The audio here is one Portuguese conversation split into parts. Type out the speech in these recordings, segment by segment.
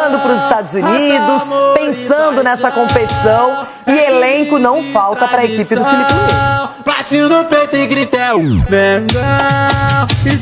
viajando para os Estados Unidos, pensando nessa competição, e elenco não falta para a equipe do Filipe Luís.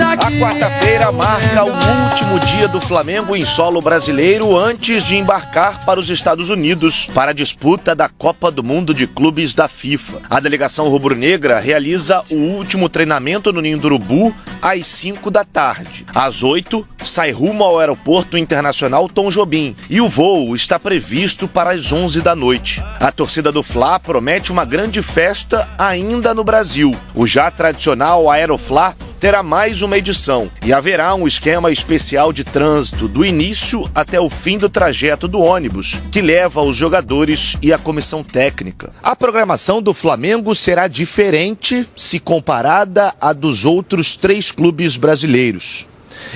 A quarta-feira marca o último dia do Flamengo em solo brasileiro antes de embarcar para os Estados Unidos para a disputa da Copa do Mundo de Clubes da FIFA. A delegação rubro-negra realiza o último treinamento no Ninho do Urubu às 5 da tarde. Às 8, sai rumo ao aeroporto internacional Tom Jobim e o voo está previsto para as 11 da noite. A torcida do Fla promete uma grande festa ainda no Brasil. O já tradicional Aeroflá terá mais uma edição e haverá um esquema especial de trânsito do início até o fim do trajeto do ônibus, que leva os jogadores e a comissão técnica. A programação do Flamengo será diferente se comparada à dos outros 3 clubes brasileiros.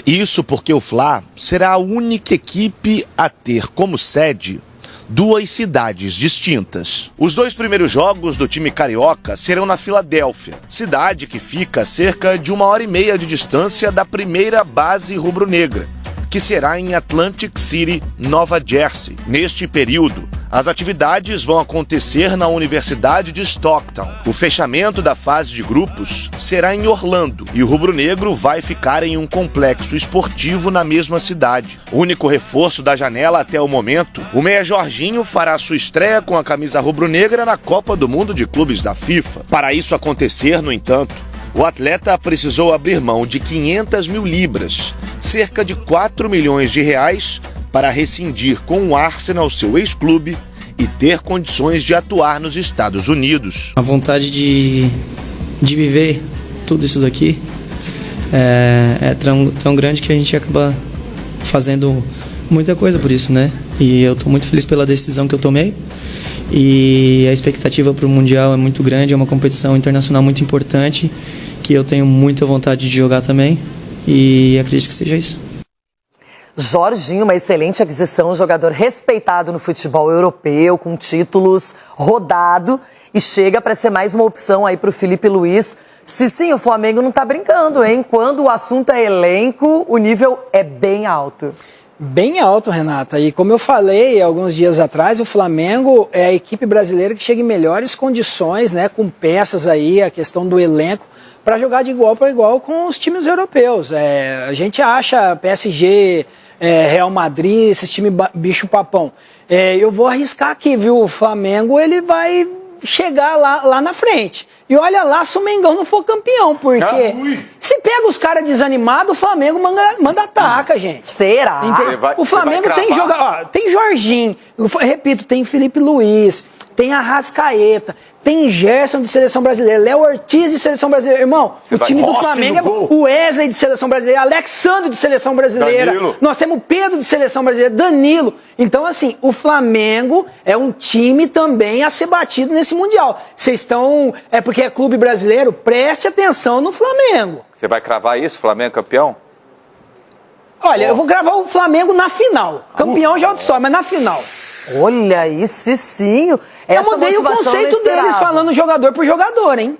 Isso porque o Fla será a única equipe a ter como sede 2 cidades distintas. Os 2 primeiros jogos do time carioca serão na Filadélfia, cidade que fica a cerca de 1h30 de distância da primeira base rubro-negra, que será em Atlantic City, Nova Jersey. Neste período, as atividades vão acontecer na Universidade de Stockton. O fechamento da fase de grupos será em Orlando e o rubro-negro vai ficar em um complexo esportivo na mesma cidade. O único reforço da janela até o momento, o meia Jorginho fará sua estreia com a camisa rubro-negra na Copa do Mundo de Clubes da FIFA. Para isso acontecer, no entanto, o atleta precisou abrir mão de 500 mil libras, cerca de 4 milhões de reais, para rescindir com o Arsenal, seu ex-clube, e ter condições de atuar nos Estados Unidos. A vontade de viver tudo isso daqui é tão grande que a gente acaba fazendo muita coisa por isso, né? E eu estou muito feliz pela decisão que eu tomei. E a expectativa para o Mundial é muito grande, é uma competição internacional muito importante, que eu tenho muita vontade de jogar também, e acredito que seja isso. Jorginho, uma excelente aquisição, um jogador respeitado no futebol europeu, com títulos, rodado, e chega para ser mais uma opção aí para o Filipe Luís. Sim, o Flamengo não está brincando, hein? Quando o assunto é elenco, o nível é bem alto. Bem alto, Renata. E como eu falei alguns dias atrás, o Flamengo é a equipe brasileira que chega em melhores condições, né, com peças aí, a questão do elenco, para jogar de igual para igual com os times europeus. A gente acha PSG, Real Madrid, esses times bicho-papão. Eu vou arriscar aqui, viu? O Flamengo ele vai chegar lá na frente. E olha lá se o Mengão não for campeão, porque se pega os caras desanimados, o Flamengo manda ataca, gente. Será? O Flamengo tem jogador, tem Jorginho, eu repito, tem Filipe Luís, tem Arrascaeta, tem Gerson de Seleção Brasileira, Léo Ortiz de Seleção Brasileira. Irmão, o time do Flamengo é o Wesley de Seleção Brasileira, Alexandre de Seleção Brasileira. Danilo. Nós temos Pedro de Seleção Brasileira, Danilo. Então, assim, o Flamengo é um time também a ser batido nesse Mundial. Vocês estão... É porque é clube brasileiro? Preste atenção no Flamengo. Você vai cravar isso, Flamengo campeão? Olha, eu vou gravar o Flamengo na final. Campeão já é outra história, mas na final. Olha isso, sim. Eu mudei o conceito deles falando jogador por jogador, hein?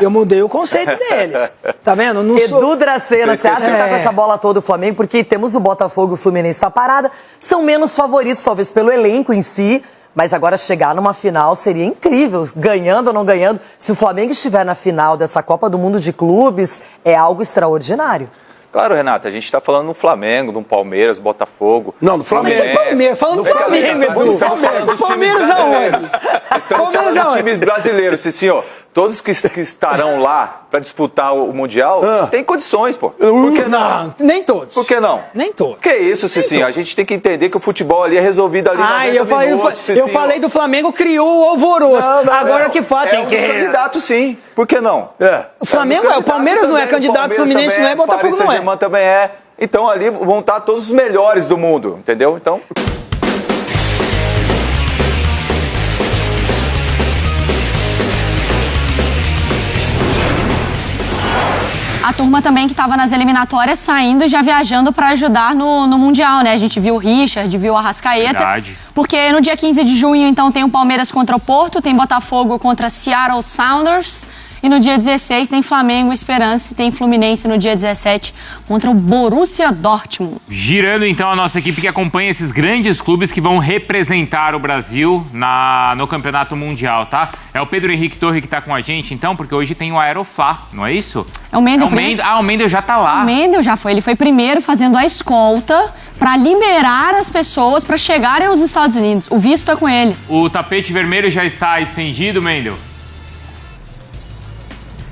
Eu mudei o conceito deles. Tá vendo? Edu Dracena, você acha que tá com essa bola toda o Flamengo? Porque temos o Botafogo e o Fluminense tá parada. São menos favoritos, talvez, pelo elenco em si. Mas agora chegar numa final seria incrível. Ganhando ou não ganhando. Se o Flamengo estiver na final dessa Copa do Mundo de Clubes, é algo extraordinário. Claro, Renata, a gente está falando do Flamengo, do Palmeiras, do Botafogo. Não, do Flamengo. Falando do Flamengo, Edu. Do Palmeiras aonde? Estamos falando de times brasileiros, senhor. Todos que estarão lá para disputar o Mundial têm condições, pô. Por que não? Nem todos. Por que não? Nem todos. Que isso, Cicinho? A gente tem que entender que o futebol ali é resolvido ali eu falei do Flamengo, criou o alvoroço. Agora que fato tem que... É um candidato, sim. Por que não? O Flamengo o Palmeiras não é candidato, o Fluminense não é, Botafogo não é. Também é. Então ali vão estar todos os melhores do mundo, entendeu? Então... A turma também que estava nas eliminatórias saindo e já viajando para ajudar no Mundial, né? A gente viu o Richard, viu o Arrascaeta. Verdade. Porque no dia 15 de junho, então, tem o Palmeiras contra o Porto, tem Botafogo contra Seattle Sounders E no dia 16 tem Flamengo e Esperance, tem Fluminense no dia 17 contra o Borussia Dortmund. Girando então a nossa equipe que acompanha esses grandes clubes que vão representar o Brasil no Campeonato Mundial, tá? É o Pedro Henrique Torre que tá com a gente então, porque hoje tem o Aeroflá, não é isso? É o Mendel. O Mendel já tá lá. O Mendel já foi, ele foi primeiro fazendo a escolta para liberar as pessoas para chegarem aos Estados Unidos. O visto tá com ele. O tapete vermelho já está estendido, Mendel?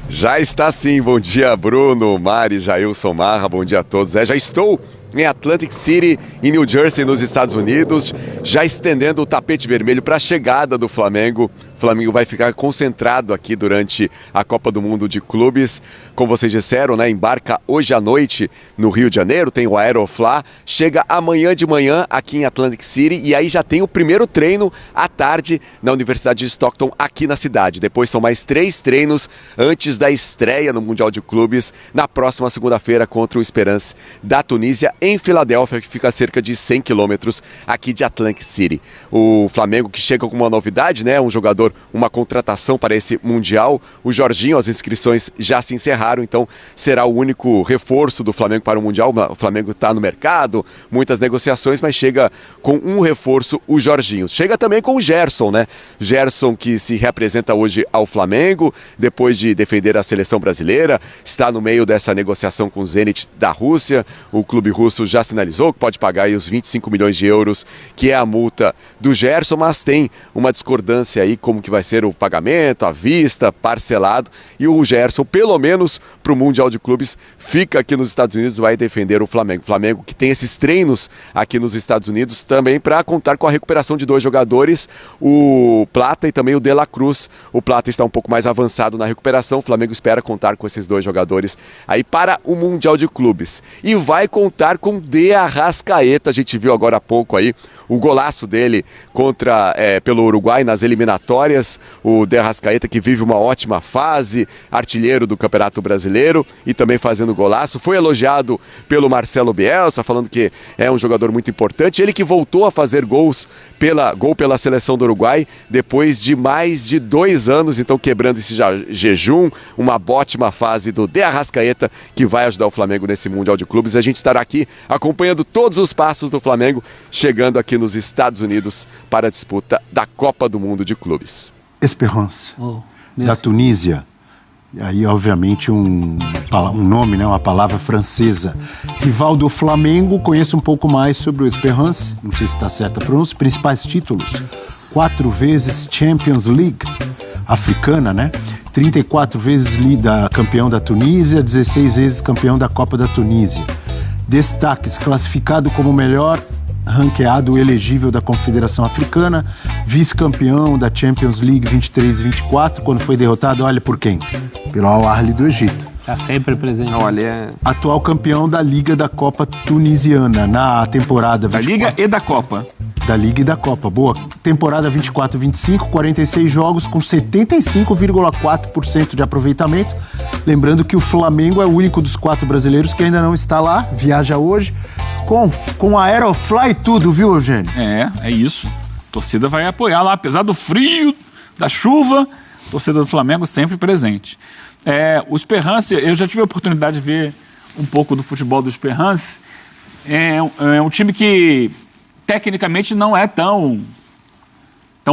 Já está sim. Bom dia, Bruno, Mari, Jailson, Marra, bom dia a todos. Já estou em Atlantic City, em New Jersey, nos Estados Unidos, já estendendo o tapete vermelho para a chegada do Flamengo. O Flamengo vai ficar concentrado aqui durante a Copa do Mundo de Clubes. Como vocês disseram, né, embarca hoje à noite no Rio de Janeiro, tem o Aeroflá. Chega amanhã de manhã aqui em Atlantic City e aí já tem o primeiro treino à tarde na Universidade de Stockton, aqui na cidade. Depois são mais 3 treinos antes da estreia no Mundial de Clubes na próxima segunda-feira contra o Esperance da Tunísia, em Filadélfia, que fica a cerca de 100 quilômetros aqui de Atlantic City. O Flamengo que chega com uma novidade, né, um jogador, uma contratação para esse Mundial. O Jorginho, as inscrições já se encerraram, então será o único reforço do Flamengo para o Mundial. O Flamengo está no mercado, muitas negociações, mas chega com um reforço, o Jorginho. Chega também com o Gerson, né? Gerson que se representa hoje ao Flamengo, depois de defender a seleção brasileira, está no meio dessa negociação com o Zenit da Rússia. O clube russo já sinalizou que pode pagar aí os 25 milhões de euros, que é a multa do Gerson, mas tem uma discordância aí como que vai ser o pagamento, à vista, parcelado, e o Gerson, pelo menos para o Mundial de Clubes, fica aqui nos Estados Unidos, vai defender o Flamengo. Flamengo que tem esses treinos aqui nos Estados Unidos também para contar com a recuperação de 2 jogadores, o Plata e também o De La Cruz. O Plata está um pouco mais avançado na recuperação, o Flamengo espera contar com esses 2 jogadores aí para o Mundial de Clubes. E vai contar com De Arrascaeta, a gente viu agora há pouco aí o golaço dele pelo Uruguai nas eliminatórias. O De Arrascaeta que vive uma ótima fase, artilheiro do Campeonato Brasileiro e também fazendo golaço. Foi elogiado pelo Marcelo Bielsa, falando que é um jogador muito importante. Ele que voltou a fazer gol pela seleção do Uruguai depois de mais de 2 anos, então quebrando esse jejum. Uma ótima fase do De Arrascaeta que vai ajudar o Flamengo nesse Mundial de Clubes. A gente estará aqui acompanhando todos os passos do Flamengo, chegando aqui nos Estados Unidos para a disputa da Copa do Mundo de Clubes. Esperance, da Tunísia. Aí, obviamente, um nome, né, uma palavra francesa. Rival do Flamengo, conheço um pouco mais sobre o Esperance, não sei se está certa a pronúncia. Principais títulos: 4 vezes Champions League africana, né? 34 vezes campeão da Tunísia, 16 vezes campeão da Copa da Tunísia. Destaques: classificado como o melhor ranqueado elegível da Confederação Africana, vice-campeão da Champions League 23 e 24, quando foi derrotado, olha por quem? Pelo Al Ahly do Egito. Está sempre presente. Olha, atual campeão da Liga da Copa Tunisiana na temporada 24. Da Liga e da Copa. Da Liga e da Copa. Boa. Temporada 24-25, 46 jogos com 75,4% de aproveitamento. Lembrando que o Flamengo é o único dos 4 brasileiros que ainda não está lá, viaja hoje, com a Aeroflá e tudo, viu, Eugênio? É isso. A torcida vai apoiar lá, apesar do frio, da chuva, a torcida do Flamengo sempre presente. O Esperance, eu já tive a oportunidade de ver um pouco do futebol do Esperance. É um time que tecnicamente não é tão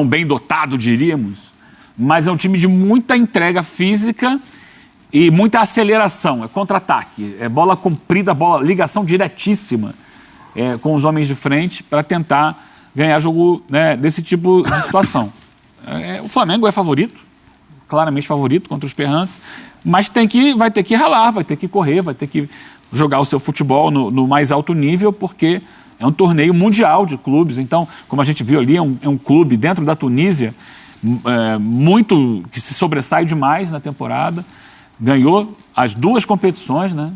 bem dotado, diríamos, mas é um time de muita entrega física e muita aceleração, é contra-ataque, é bola comprida, ligação diretíssima com os homens de frente para tentar ganhar jogo, né, desse tipo de situação. O Flamengo é favorito, claramente favorito contra o Esperance, mas vai ter que ralar, vai ter que correr, vai ter que jogar o seu futebol no mais alto nível, porque é um torneio mundial de clubes. Então, como a gente viu ali, é um clube dentro da Tunísia muito que se sobressai demais na temporada. Ganhou as 2 competições, né?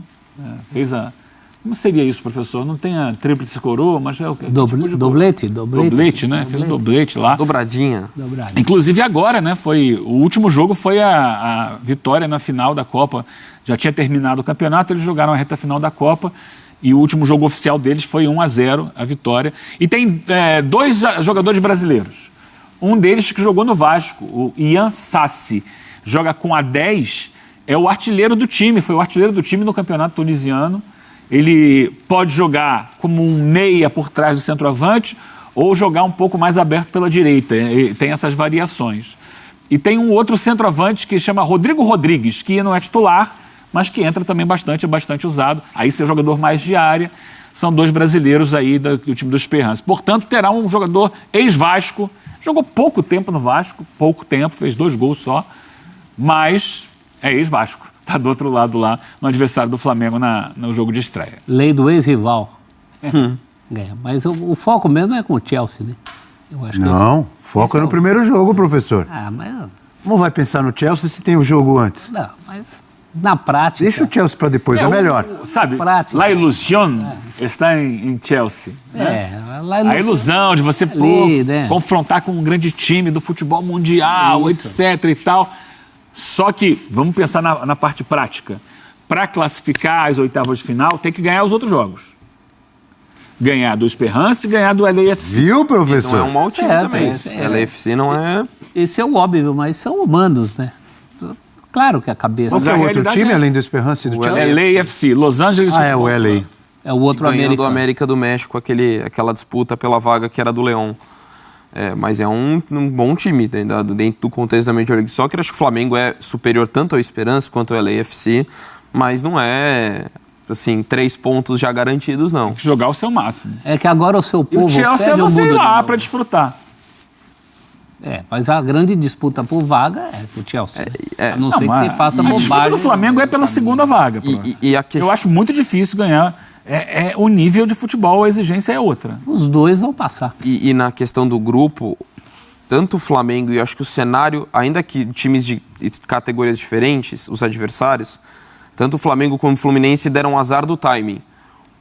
Fez a... Como seria isso, professor? Não tem a tríplice coroa, mas é o quê? Doblete, né? Fez o doblete lá. Dobradinha. Inclusive agora, né? O último jogo foi a vitória na final da Copa. Já tinha terminado o campeonato, eles jogaram a reta final da Copa e o último jogo oficial deles foi 1-0, a vitória. E tem 2 jogadores brasileiros. Um deles que jogou no Vasco, o Ian Sassi. joga com a 10, é o artilheiro do time, foi o artilheiro do time no campeonato tunisiano. Ele pode jogar como um meia por trás do centroavante ou jogar um pouco mais aberto pela direita, tem essas variações. E tem um outro centroavante que chama Rodrigo Rodrigues, que não é titular, mas que entra também bastante, é bastante usado. Aí seu jogador mais de área, são 2 brasileiros aí do time do Esperance. Portanto, terá um jogador ex-Vasco, jogou pouco tempo no Vasco, pouco tempo, fez 2 gols só, mas é ex-Vasco. Está do outro lado lá, no adversário do Flamengo no jogo de estreia. Lei do ex-rival. Ganha. Mas o foco mesmo é com o Chelsea, né? Eu acho não, foca no primeiro jogo, professor. Mas... Como vai pensar no Chelsea se tem o jogo antes? Não, mas na prática... Deixa o Chelsea para depois, é melhor. Sabe, prática, la ilusión está em Chelsea. Né? A ilusão de você confrontar com um grande time do futebol mundial, etc. e tal. Só que, vamos pensar na parte prática. Para classificar as oitavas de final, tem que ganhar os outros jogos. Ganhar do Esperance e ganhar do LAFC. Viu, professor? Não é um mau time também. LAFC não é... Esse é o óbvio, mas são humanos, né? Claro que a cabeça... Qual é o outro time, além do Esperance e do Chelsea? LAFC, Los Angeles Futebol. É o LA. É o outro americano. Do América do México, aquela disputa pela vaga que era do León. Mas é um bom time dentro do contexto da Major League Soccer. Acho que o Flamengo é superior tanto ao Esperance quanto ao LAFC, mas não é... assim, 3 pontos já garantidos, não. Tem que jogar o seu máximo. É que agora o seu povo... E o Chelsea é você ir lá para desfrutar. Mas a grande disputa por vaga é com o Chelsea. A não ser que você faça bobagem. A disputa do Flamengo é pela segunda vaga. Eu acho muito difícil ganhar. O nível de futebol, a exigência é outra. Os dois vão passar. E na questão do grupo, tanto o Flamengo e acho que o cenário, ainda que times de categorias diferentes, os adversários, tanto o Flamengo como o Fluminense deram azar do timing.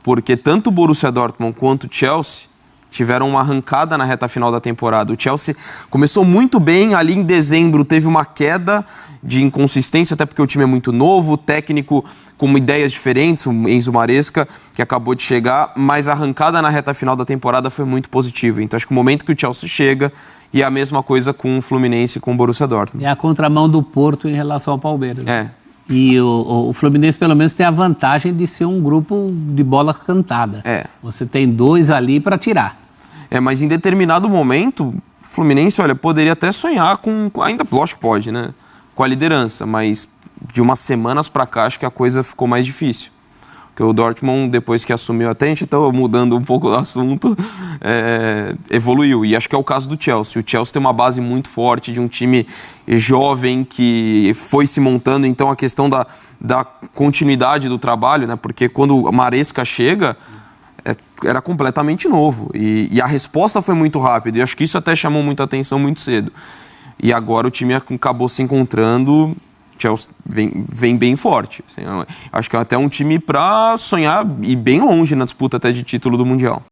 Porque tanto o Borussia Dortmund quanto o Chelsea tiveram uma arrancada na reta final da temporada. O Chelsea começou muito bem, ali em dezembro teve uma queda de inconsistência, até porque o time é muito novo, o técnico com ideias diferentes, o Enzo Maresca, que acabou de chegar, mas a arrancada na reta final da temporada foi muito positiva. Então acho que o momento que o Chelsea chega, e a mesma coisa com o Fluminense e com o Borussia Dortmund. É a contramão do Porto em relação ao Palmeiras. E o Fluminense, pelo menos, tem a vantagem de ser um grupo de bola cantada. Você tem 2 ali para tirar. Mas em determinado momento, o Fluminense, poderia até sonhar com... Ainda, lógico que pode, né? Com a liderança, mas de umas semanas para cá, acho que a coisa ficou mais difícil. Porque o Dortmund, depois que assumiu, até a gente está mudando um pouco o assunto, evoluiu. E acho que é o caso do Chelsea. O Chelsea tem uma base muito forte de um time jovem que foi se montando. Então, a questão da continuidade do trabalho, né? Porque quando o Maresca chega, era completamente novo. E a resposta foi muito rápida. E acho que isso até chamou muita atenção muito cedo. E agora o time acabou se encontrando... Chelsea vem bem forte. Assim, acho que é até um time para sonhar e bem longe na disputa até de título do Mundial.